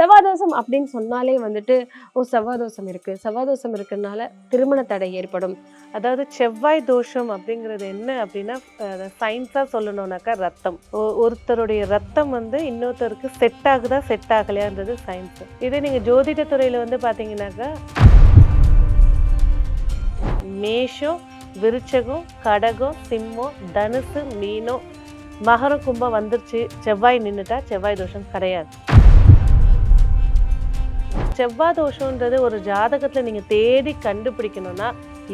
செவ்வாதோஷம் அப்படின்னு சொன்னாலே வந்துட்டு செவ்வாதோஷம் இருக்கு, செவ்வாதோஷம் இருக்கிறதுனால திருமண தடை ஏற்படும். அதாவது செவ்வாய் தோஷம் அப்படிங்கிறது என்ன அப்படின்னா, சயின்ஸா சொல்லணும்னாக்கா ரத்தம். ஒருத்தருடைய ரத்தம் வந்து இன்னொருத்தருக்கு செட் ஆகுதா செட் ஆகலையான்றது சயின்ஸ். இதே நீங்க ஜோதிட துறையில வந்து பாத்தீங்கன்னாக்கா மேஷம், விருச்சகம், கடகம், சிம்மம், தனுசு, மீனம், மகரம், கும்பம் வந்துருச்சு, செவ்வாய் நின்றுட்டா செவ்வாய் தோஷம் கிடையாது. செவ்வாய் தோஷம்ன்றது ஒரு ஜாதகத்துல நீங்க தேடி கண்டுபிடிக்கணும்னா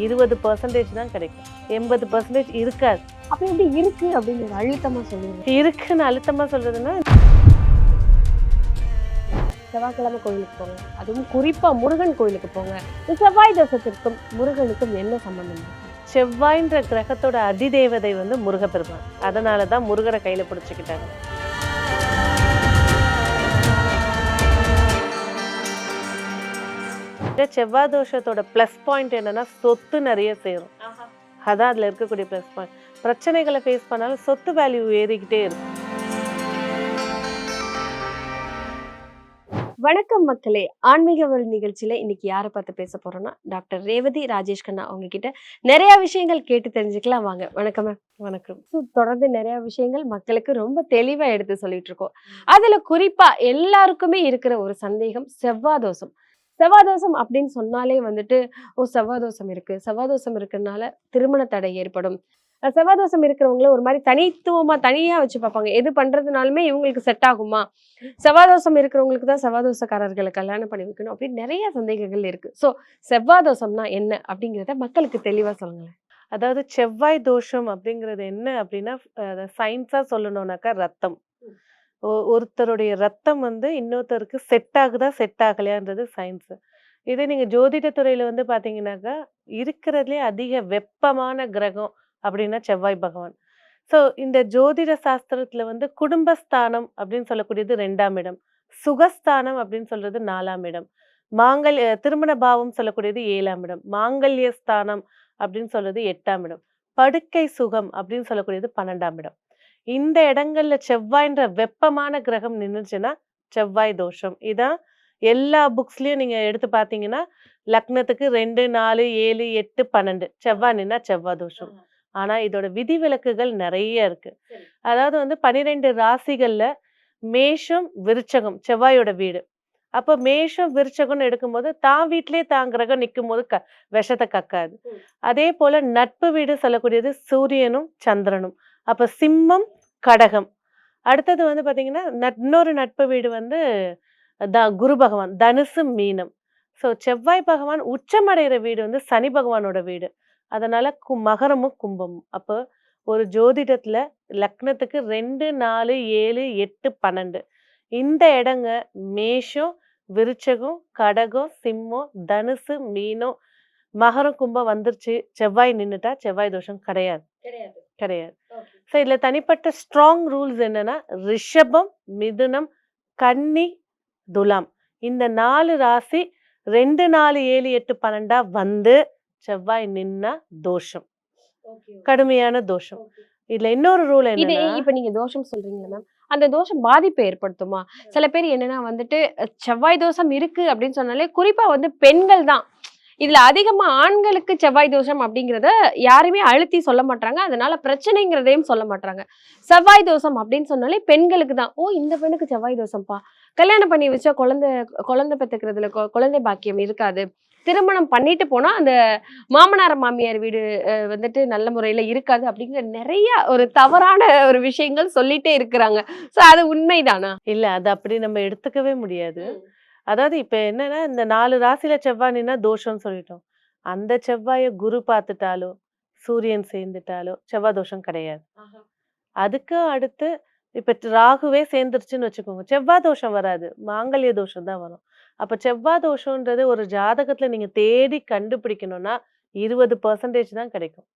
20% தான் கிடைக்கும், 80% இருக்காது. அப்ப எப்படி இருக்கு அப்படின்னு அழுத்தமா சொல்லுங்க. இருக்குன்னு அழுத்தமா சொல்றதுன்னா, செவ்வாய்க்கிழமை கோயிலுக்கு போங்க, அதுவும் குறிப்பா முருகன் கோயிலுக்கு போங்க. செவ்வாய் தோஷத்திற்கும் முருகனுக்கும் என்ன சம்பந்தம்? செவ்வாய்ன்ற கிரகத்தோட அதிதேவதை வந்து முருகப்பெருமான். அதனாலதான் முருகரை கையில பிடிச்சுக்கிட்டாங்க. செவ்வாய் தோஷத்தோட பிளஸ் பாயிண்ட் என்னன்னா, சொத்து நிறைய சேரும். அதான் அதுல இருக்கக்கூடிய பிளஸ் பாயிண்ட். பிரச்சனைகளை ஃபேஸ் பண்ணாலும் சொத்து வேல்யூ ஏறிக்கிட்டே இருக்கும். வணக்கம் மக்களே, ஆன்மீக ஒரு நிகழ்ச்சியில இன்னைக்கு யாரை பார்த்து பேச போறோம்னா டாக்டர் ரேவதி ராஜேஷ் கண்ணா அவங்க கிட்ட நிறைய விஷயங்கள் கேட்டு தெரிஞ்சுக்கலாம். வாங்க. வணக்கம் மேம். வணக்கம். தொடர்ந்து நிறைய விஷயங்கள் மக்களுக்கு ரொம்ப தெளிவா எடுத்து சொல்லிட்டு இருக்கோம். அதுல குறிப்பா எல்லாருக்குமே இருக்கிற ஒரு சந்தேகம் செவ்வாதோஷம். செவ்வாதோஷம் அப்படின்னு சொன்னாலே வந்துட்டு செவ்வாதோஷம் இருக்கு, செவ்வாதோஷம் இருக்கிறதுனால திருமண தடை ஏற்படும். செவ்வாதோஷம் இருக்கிறவங்கள ஒரு மாதிரி தனித்துவமா தனியா வச்சு பார்ப்பாங்க. எது பண்றதுனாலுமே இவங்களுக்கு செட் ஆகுமா, செவ்வாதோஷம் இருக்கிறவங்களுக்கு தான் செவ்வாதோஷக்காரர்களை கல்யாணம் பண்ணி வைக்கணும் அப்படின்னு நிறைய சந்தேகங்கள் இருக்கு. ஸோ செவ்வாதோஷம்னா என்ன அப்படிங்கிறத மக்களுக்கு தெளிவா சொல்லுங்களேன். அதாவது செவ்வாய் தோஷம் அப்படிங்கிறது என்ன அப்படின்னா, சயின்ஸா சொல்லணும்னாக்கா ரத்தம். ஒருத்தருடைய ரத்தம் வந்து இன்னொருத்தருக்கு செட் ஆகுதா செட் ஆகலையான்றது சயின்ஸ். இதே நீங்க ஜோதிட துறையில வந்து பாத்தீங்கன்னாக்கா, இருக்கிறதுலே அதிக வெப்பமான கிரகம் அப்படின்னா செவ்வாய் பகவான். ஸோ இந்த ஜோதிட சாஸ்திரத்துல வந்து குடும்பஸ்தானம் அப்படின்னு சொல்லக்கூடியது 2ஆம் இடம், சுகஸ்தானம் அப்படின்னு சொல்றது 4ஆம் இடம், திருமண பாவம் சொல்லக்கூடியது 7ஆம் இடம், மாங்கல்ய ஸ்தானம் அப்படின்னு சொல்றது 8ஆம் இடம், படுக்கை சுகம் அப்படின்னு சொல்லக்கூடியது 12ஆம் இடம். இந்த இடங்கள்ல செவ்வாய்ன்ற வெப்பமான கிரகம் நின்னுச்சுன்னா செவ்வாய் தோஷம். இதான் எல்லா புக்ஸ்லயும் நீங்க எடுத்து பாத்தீங்கன்னா, லக்னத்துக்கு 2, 4, 7, 8, 12 செவ்வாய் நின்னா செவ்வாய் தோஷம். ஆனா இதோட விதிவிலக்குகள் நிறைய இருக்கு. அதாவது வந்து 12 ராசிகள்ல மேஷம், விருச்சகம் செவ்வாயோட வீடு. அப்ப மேஷம், விருச்சகம்னு எடுக்கும்போது தான் வீட்டிலேயே தான் கிரகம் நிற்கும் போது விஷத்தை கக்காது. அதே போல நட்பு வீடு சொல்லக்கூடியது சூரியனும் சந்திரனும். அப்ப சிம்மம், கடகம். அடுத்தது வந்து பாத்தீங்கன்னா, இன்னொரு நட்பு வீடு வந்து குரு பகவான், தனுசு, மீனம். ஸோ செவ்வாய் பகவான் உச்சமடைகிற வீடு வந்து சனி பகவானோட வீடு. அதனால மகரமும் கும்பமும். அப்போ ஒரு ஜோதிடத்துல லக்னத்துக்கு 2, 4, 7, 8, 12 இந்த இடங்க மேஷம், விருச்சகம், கடகம், சிம்மம், தனுசு, மீனம், மகரம், கும்பம் வந்துருச்சு, செவ்வாய் நின்னுட்டா செவ்வாய் தோஷம் கிடையாது. கிடையாது. ஸோ இதுல தனிப்பட்ட ஸ்ட்ராங் ரூல்ஸ் என்னன்னா, ரிஷபம், மிதுனம், கன்னி, துலாம் இந்த 4 ராசி 2, 4, 7, 8, 12 வந்து செவ்வாய் நின்னா தோஷம், கடுமையான தோஷம். இதுல இன்னொரு ரூல் என்னன்னா, இப்ப நீங்க தோஷம் சொல்றீங்களா மேம், அந்த தோஷம் பாதிப்பை ஏற்படுத்துமா? சில பேர் என்னன்னா வந்துட்டு செவ்வாய் தோஷம் இருக்கு அப்படின்னு சொன்னாலே குறிப்பா வந்து பெண்கள் தான் இதுல அதிகமா, ஆண்களுக்கு செவ்வாய் தோஷம் அப்படிங்கிறத யாருமே அழுத்தி சொல்ல மாட்டாங்க, அதனால பிரச்சனைங்கிறதையும் சொல்ல மாட்டாங்க. செவ்வாய் தோஷம் அப்படின்னு சொன்னாலே பெண்களுக்கு தான். இந்த பெண்ணுக்கு செவ்வாய் தோஷம்ப்பா, கல்யாணம் பண்ணி வச்சா குழந்தை பெற்றுக்கிறதுல குழந்தை பாக்கியம் இருக்காது, திருமணம் பண்ணிட்டு போனா அந்த மாமனார் மாமியார் வீடு வந்துட்டு நல்ல முறையில இருக்காது அப்படிங்கிற நிறைய ஒரு தவறான ஒரு விஷயங்கள் சொல்லிட்டே இருக்கிறாங்க. சோ அது உண்மைதானா? இல்ல, அது அப்படி நம்ம எடுத்துக்கவே முடியாது. அதாவது இப்ப என்னன்னா, இந்த 4 ராசியில செவ்வாய் நின்னா தோஷம்னு சொல்லிட்டோம். அந்த செவ்வாய குரு பார்த்துட்டாலோ, சூரியன் சேர்ந்துட்டாலோ செவ்வாய் தோஷம் கிடையாது. அதுக்கு அடுத்து இப்ப ராகுவே சேர்ந்துருச்சுன்னு வச்சுக்கோங்க, செவ்வாய் தோஷம் வராது, மாங்கல்ய தோஷம் தான் வரும். அப்ப செவ்வாய் தோஷம்ன்றது ஒரு ஜாதகத்துல நீங்க தேடி கண்டுபிடிக்கணும்னா 20% தான் கிடைக்கும்,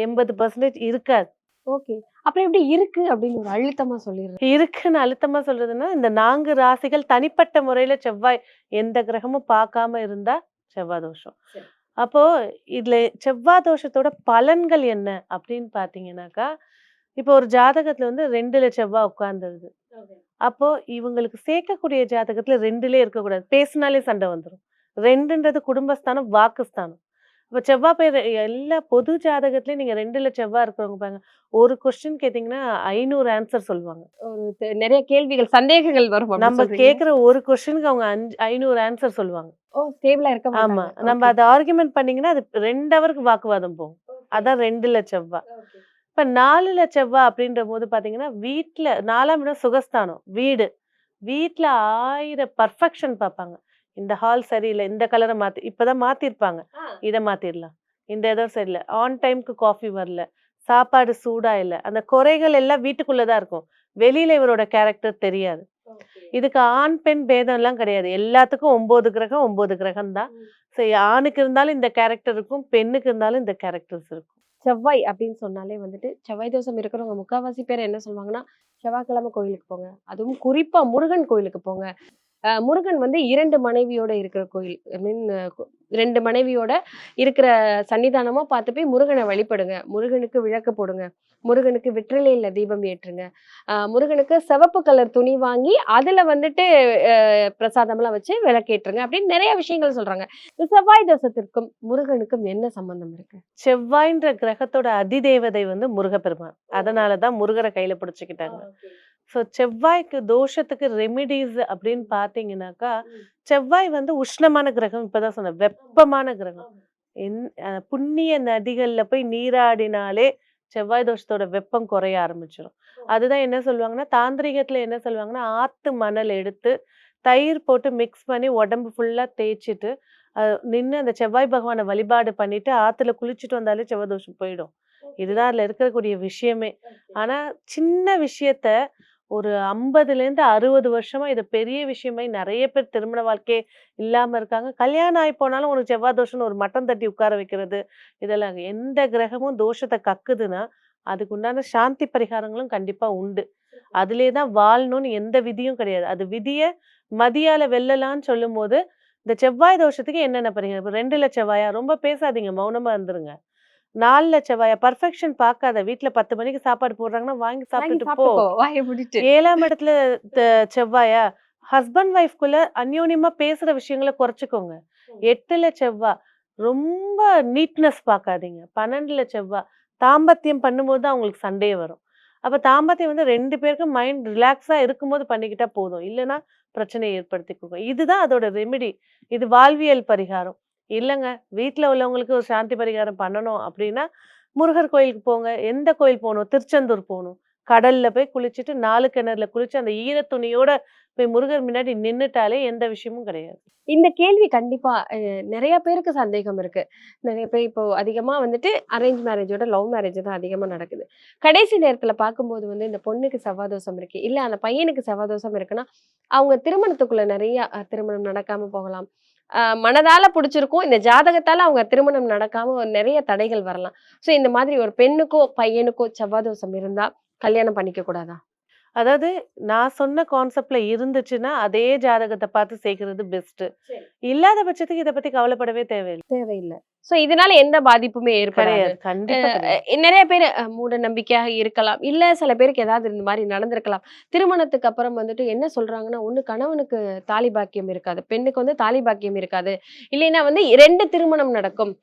80% இருக்காது. ஓகே. அப்புறம் எப்படி இருக்கு அப்படின்னு ஒரு அழுத்தமா சொல்லிடுறேன். இருக்குன்னு அழுத்தமா சொல்றதுன்னா, இந்த 4 ராசிகள் தனிப்பட்ட முறையில செவ்வாய் எந்த கிரகமும் பார்க்காம இருந்தா செவ்வாய் தோஷம். அப்போ இதுல செவ்வாய் தோஷத்தோட பலன்கள் என்ன அப்படின்னு பாத்தீங்கன்னாக்கா, இப்போ ஒரு ஜாதகத்துல வந்து 2ல செவ்வாய் உட்கார்ந்துருது, அப்போ இவங்களுக்கு சேர்க்கக்கூடிய ஜாதகத்துல 2லயே இருக்கக்கூடாது. பேசினாலே சண்டை வந்துரும். 2ன்றது குடும்பஸ்தானம், வாக்குஸ்தானம். இப்ப செவ்வாய் பேர் எல்லா பொது ஜாதகத்திலயும் நீங்க 2ல செவ்வாய் இருக்கிறவங்க பாருங்க. ஒரு கொஸ்டின் கேட்டீங்கன்னா 500 ஆன்சர் சொல்லுவாங்க. நிறைய கேள்விகள், சந்தேகங்கள் வரும் அப்படி நம்ம சொல்றீங்க. கேட்கிற ஒரு கொஸ்டினுக்கு அவங்க 500 ஆன்சர் சொல்லுவாங்க. ஓ, ஸ்டேபிளா இருக்க ஆமா. மாட்டாங்க. நம்ம அத ஆர்குமென்ட் பண்ணீங்கன்னா அது 2 ஹவருக்கு வாக்குவாதம் போகும். அதான் 2ல செவ்வாய். இப்ப 4ல செவ்வாய் அப்படின்றபோது பாத்தீங்கன்னா, வீட்ல 4ஆம் இடம் சுகஸ்தானம், வீடு. வீட்ல 1000 பர்ஃபெக்ஷன் பார்ப்பாங்க. இந்த ஹால் சரியில்ல, இந்த கலர மாத்தி இப்பதான் மாத்திருப்பாங்க. இத மாத்திரலாம். இந்த இடம் சரியில்ல. ஆன் டைம்க்கு காஃபி வரல. சாப்பாடு சூடா இல்ல. அந்த குறைகள் எல்லாம் வீட்டுக்குள்ள தான் இருக்கும். வெளியில இவரோட கேரக்டர் தெரியாது. இதுக்கு ஆண், பெண் பேதம்லாம் கிடையாது. எல்லாத்துக்கும் 9 கிரகம் 9 கிரகம் தான். சரி, ஆணுக்கு இருந்தாலும் இந்த கேரக்டர் இருக்கும், பெண்ணுக்கு இருந்தாலும் இந்த கேரக்டர்ஸ் இருக்கும். செவ்வாய் அப்படின்னு சொன்னாலே வந்துட்டு செவ்வாய் தோஷம் இருக்கிறவங்க முக்காவாசி பேர் என்ன சொல்லுவாங்கன்னா, செவ்வாய்க்கிழமை கோயிலுக்கு போங்க. அதுவும் குறிப்பா முருகன் கோயிலுக்கு போங்க. முருகன் வந்து 2 மனைவியோட இருக்கிற கோயில். ஐ மீன் 2 மனைவியோட இருக்கிற சன்னிதானமா பார்த்து போய் முருகனை வழிபடுங்க. முருகனுக்கு விளக்கு போடுங்க. முருகனுக்கு வெற்றிலையில தீபம் ஏற்றுங்க. முருகனுக்கு சிவப்பு கலர் துணி வாங்கி அதுல வந்துட்டு பிரசாதம்லாம் வச்சு விளக்கேற்றுங்க அப்படின்னு நிறைய விஷயங்கள் சொல்றாங்க. இந்த செவ்வாய் தோஷத்திற்கும் முருகனுக்கும் என்ன சம்பந்தம் இருக்கு? செவ்வாய்ன்ற கிரகத்தோட அதிதேவதை வந்து முருகப்பெருமான். அதனாலதான் முருகரை கையில பிடிச்சுக்கிட்டாங்க. ஸோ செவ்வாய்க்கு தோஷத்துக்கு ரெமிடிஸ் அப்படின்னு பார்த்தீங்கன்னாக்கா, செவ்வாய் வந்து உஷ்ணமான கிரகம். இப்பதான் சொன்னேன், வெப்பமான கிரகம். புண்ணிய நதிகள்ல போய் நீராடினாலே செவ்வாய் தோஷத்தோட வெப்பம் குறைய ஆரம்பிச்சிடும். அதுதான் என்ன சொல்லுவாங்கன்னா, தாந்திரிகத்துல என்ன சொல்லுவாங்கன்னா, ஆத்து மணல் எடுத்து தயிர் போட்டு மிக்ஸ் பண்ணி உடம்பு ஃபுல்லா தேய்ச்சிட்டு நின்று அந்த செவ்வாய் பகவானை வழிபாடு பண்ணிட்டு ஆத்துல குளிச்சுட்டு வந்தாலே செவ்வாய் தோஷம் போயிடும். இதுதான் அதுல இருக்கக்கூடிய விஷயமே. ஆனா சின்ன விஷயத்த ஒரு 50லேருந்து 60 வருஷமா இது பெரிய விஷயமாயி நிறைய பேர் திருமண வாழ்க்கையே இல்லாம இருக்காங்க. கல்யாணம் ஆகி போனாலும் உனக்கு செவ்வாய் தோஷம்னு ஒரு மட்டம் தட்டி உட்கார வைக்கிறது, இதெல்லாம் எந்த கிரகமும் தோஷத்தை கக்குதுன்னா அதுக்கு உண்டான சாந்தி பரிகாரங்களும் கண்டிப்பா உண்டு. அதிலே தான் வாழணும்னு எந்த விதியும் கிடையாது. அது விதிய மதியால வெல்லலாம்னு சொல்லும்போது இந்த செவ்வாய் தோஷத்துக்கு என்னென்ன பரிகாரம்? இப்ப 2ல செவ்வாயா ரொம்ப பேசாதீங்க, மௌனமா இருந்துருங்க. 4ல செவ்வாயா பர்ஃபெக்ஷன் பார்க்காத. வீட்ல 10 மணிக்கு சாப்பாடு போடுறாங்கன்னா வாங்கி சாப்பிட்டுட்டு போ. சாப்பிட்டுக்கோ, வாயை மூடிட்டு. 7ஆம் இடத்துல செவ்வாயா ஹஸ்பண்ட் ஒய்ஃப்குள்ள அந்யோன்யமா பேசுற விஷயங்கள குறைச்சுக்கோங்க. 8ல செவ்வாய் ரொம்ப நீட்னஸ் பார்க்காதீங்க. 12ல செவ்வாய் தாம்பத்தியம் பண்ணும்போது தான் அவங்களுக்கு சண்டையே வரும். அப்ப தாம்பத்தியம் வந்து 2 பேருக்கும் மைண்ட் ரிலாக்ஸா இருக்கும்போது பண்ணிக்கிட்டா போதும். இல்லைன்னா பிரச்சனையை ஏற்படுத்திக்கோங்க. இதுதான் அதோட ரெமிடி. இது வாழ்வியல் பரிகாரம். இல்லங்க, வீட்ல உள்ளவங்களுக்கு ஒரு சாந்தி பரிகாரம் பண்ணணும் அப்படின்னா, முருகர் கோயிலுக்கு போங்க. எந்த கோயில் போணும்? திருச்செந்தூர் போணும். கடல்ல போய் குளிச்சுட்டு 4 கிணறுல குளிச்சு அந்த ஈர துணியோட போய் முருகர் முன்னாடி நின்னுட்டாலே எந்த விஷயமும் கிடையாது. இந்த கேள்வி கண்டிப்பா நிறைய பேருக்கு சந்தேகம் இருக்கு. நிறைய பேர் இப்போ அதிகமா வந்துட்டு அரேஞ்ச் மேரேஜோட லவ் மேரேஜ் தான் அதிகமா நடக்குது. கடைசி நேரத்துல பார்க்கும்போது வந்து இந்த பொண்ணுக்கு செவ்வாய் தோஷம் இருக்கு, இல்ல அந்த பையனுக்கு செவ்வாய் தோஷம் இருக்குன்னா, அவங்க திருமணத்துக்குள்ள நிறைய திருமணம் நடக்காம போகலாம். மனதால புடிச்சிருக்கும். இந்த ஜாதகத்தால அவங்க திருமணம் நடக்காம நிறைய தடைகள் வரலாம். சோ இந்த மாதிரி ஒரு பெண்ணுக்கோ, பையனுக்கோ செவ்வாய் தோஷம் இருந்தா கல்யாணம் பண்ணிக்க கூடாதா? அதாவது நான் சொன்ன கான்செப்ட்ல இருந்துச்சுன்னா, அதே ஜாதகத்த பார்த்து சேர்க்கிறது பெஸ்ட்டு. இல்லாத பட்சத்துக்கு இத பத்தி கவலைப்படவே தேவையில்ல. தேவையில்ல. சோ இதனால எந்த பாதிப்புமே ஏற்படாது. கிடையாது. கண்டிப்பா கிடையாது. நிறைய பேரு மூட நம்பிக்கையாக இருக்கலாம். இல்ல சில பேருக்கு ஏதாவது இந்த மாரி நடந்திருக்கலாம். திருமணத்துக்கு அப்புறம் வந்துட்டு என்ன சொல்றாங்கன்னா, ஒண்ணு கணவனுக்கு தாலி பாக்கியம் இருக்காது. பெண்ணுக்கு வந்து தாலி பாக்கியம் இருக்காது. இல்லைன்னா வந்து 2 திருமணம் நடக்கும்.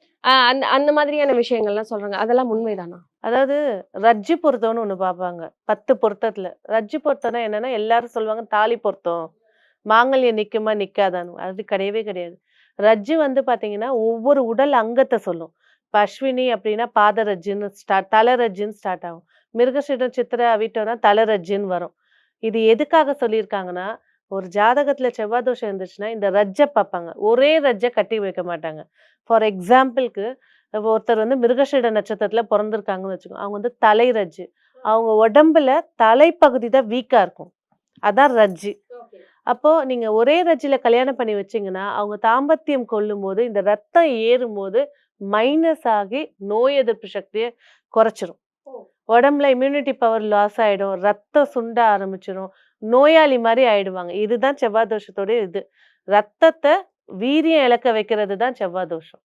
அந்த அந்த மாதிரியான விஷயங்கள்லாம் சொல்றாங்க. அதெல்லாம் உண்மைதானா? அதாவது ரஜ்ஜு பொருத்தம்னு ஒண்ணு பார்ப்பாங்க. 10 பொருத்தத்துல. ரஜ்ஜு பொருத்தம்னா என்னன்னா, எல்லாரும் சொல்லுவாங்க தாலி பொருத்தம். மாங்கல்யம் நிக்குமா நிக்காதான்னு. அது கிடையவே கிடையாது. ரஜ்ஜு வந்து பார்த்தீங்கன்னா, ஒவ்வொரு உடல் அங்கத்த சொல்லும். இப்ப அஸ்வினி அப்படின்னா பாத ரஜ்ஜுன்னு தல ரஜ்ஜுன்னு ஸ்டார்ட் ஆகும். மிருகசீரிடம், சித்திரை, அவிட்டம்னா தல ரஜ்ஜுன்னு வரும். இது எதுக்காக சொல்லியிருக்காங்கன்னா, ஒரு ஜாதகத்துல செவ்வாய் தோஷம் இருந்துச்சுன்னா, இந்த ரஜ்ஜ பார்ப்பாங்க. ஒரே ரஜ்ஜ கட்டி வைக்க மாட்டாங்க. ஃபார் எக்ஸாம்பிள்க்கு ஒருத்தர் வந்து மிருகசீட நட்சத்திரத்துல பொறந்திருக்காங்கன்னு வச்சுக்கோங்க. அவங்க வந்து தலை ரஜ்ஜு. அவங்க உடம்புல தலைப்பகுதி தான் வீக்கா இருக்கும். அதான் ரஜ்ஜு. அப்போ நீங்க ஒரே ரஜ்ஜில கல்யாணம் பண்ணி வச்சீங்கன்னா, அவங்க தாம்பத்தியம் கொள்ளும்போது, இந்த ரத்தம் ஏறும்போது மைனஸ் ஆகி நோய் எதிர்ப்பு சக்திய குறைச்சிரும். உடம்புல இம்யூனிட்டி பவர் லாஸ் ஆயிடும். ரத்தம் சுண்ட ஆரம்பிச்சிரும். நோயாளி மாரி ஆயிடுவாங்க. இதுதான் செவ்வாய் தோஷத்தோட இது. ரத்தத்த வீரியம் இழக்க வைக்கிறது தான் செவ்வாய் தோஷம்.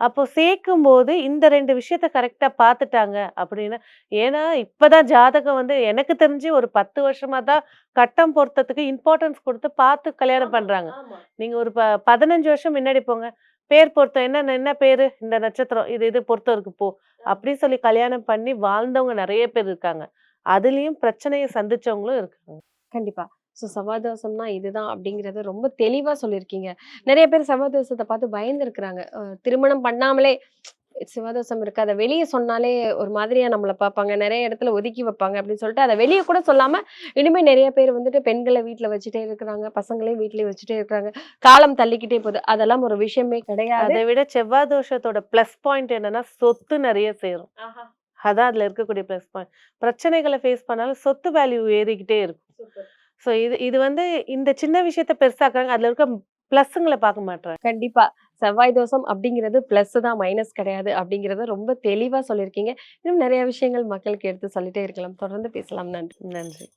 அப்போ சேர்க்கும்போது இந்த 2 விஷயத்த கரெக்ட்டா பார்த்துட்டாங்க அப்படின்னா ஏன்னா இப்பதான் ஜாதகம் வந்து எனக்கு தெரிஞ்சு ஒரு 10 வருஷமா தான் கட்டம் பொருத்தத்துக்கு இம்பார்ட்டன்ஸ் கொடுத்து பார்த்து கல்யாணம் பண்றாங்க. நீங்க ஒரு 15 வருஷம் முன்னாடி போங்க. பேர் பொருத்தம் என்ன பேரு? இந்த நட்சத்திரம் இது பொருத்தம் இருக்கு போ. அப்படி சொல்லி கல்யாணம் பண்ணி வாழ்ந்தவங்க நெறைய பேர் இருக்காங்க. அதுலயும் பிரச்சனைய சந்திச்சவங்களும் இருக்காங்க. கண்டிப்பா. செவ்வாய் தோஷம்னா இதுதான் அப்படிங்கிறத ரொம்ப தெளிவா சொல்லியிருக்கீங்க. நெறைய பேர் செவ்வாய் தோஷத்த பார்த்து பயந்துருக்கிறாங்க. திருமணம் பண்ணாமலே செவ்வாய் தோஷம் இருக்கு. அத வெளிய சொன்னாலே ஒரு மாதிரியா நம்மள பார்ப்பாங்க. நெறைய இடத்துல ஒதுக்கி வைப்பாங்க அப்படின்னு சொல்லிட்டு அத வெளிய கூட சொல்லாம, இனிமே நெறைய பேர் வந்துட்டு பெண்கள வீட்ல வச்சுட்டே இருக்கிறாங்க. பசங்களையும் வீட்லயே வச்சுட்டே இருக்கிறாங்க. காலம் தள்ளிக்கிட்டே போகுது. அதெல்லாம் ஒரு விஷயமே கிடையாது. அதை விட செவ்வாய் தோஷத்தோட பிளஸ் பாயிண்ட் என்னன்னா, சொத்து நெறைய சேரும். அதான் அதுல இருக்கக்கூடிய பிளஸ் பாயிண்ட். பிரச்சனைகள ஃபேஸ் பண்ணாலும் சொத்து வேல்யூ ஏறிக்கிட்டே இருக்கும். சோ இது வந்து இந்த சின்ன விஷயத்த பெருசாக்குறாங்க. அதுல இருக்க பிளஸ்ங்கள பார்க்க மாட்றாங்க. கண்டிப்பா. செவ்வாய் தோஷம் அப்படிங்கிறது பிளஸ் தான், மைனஸ் கிடையாது அப்படிங்கிறத ரொம்ப தெளிவா சொல்லியிருக்கீங்க. இன்னும் நெறைய விஷயங்கள் மக்களுக்கு எடுத்து சொல்லிட்டே இருக்கலாம். தொடர்ந்து பேசலாம். நன்றி. நன்றி.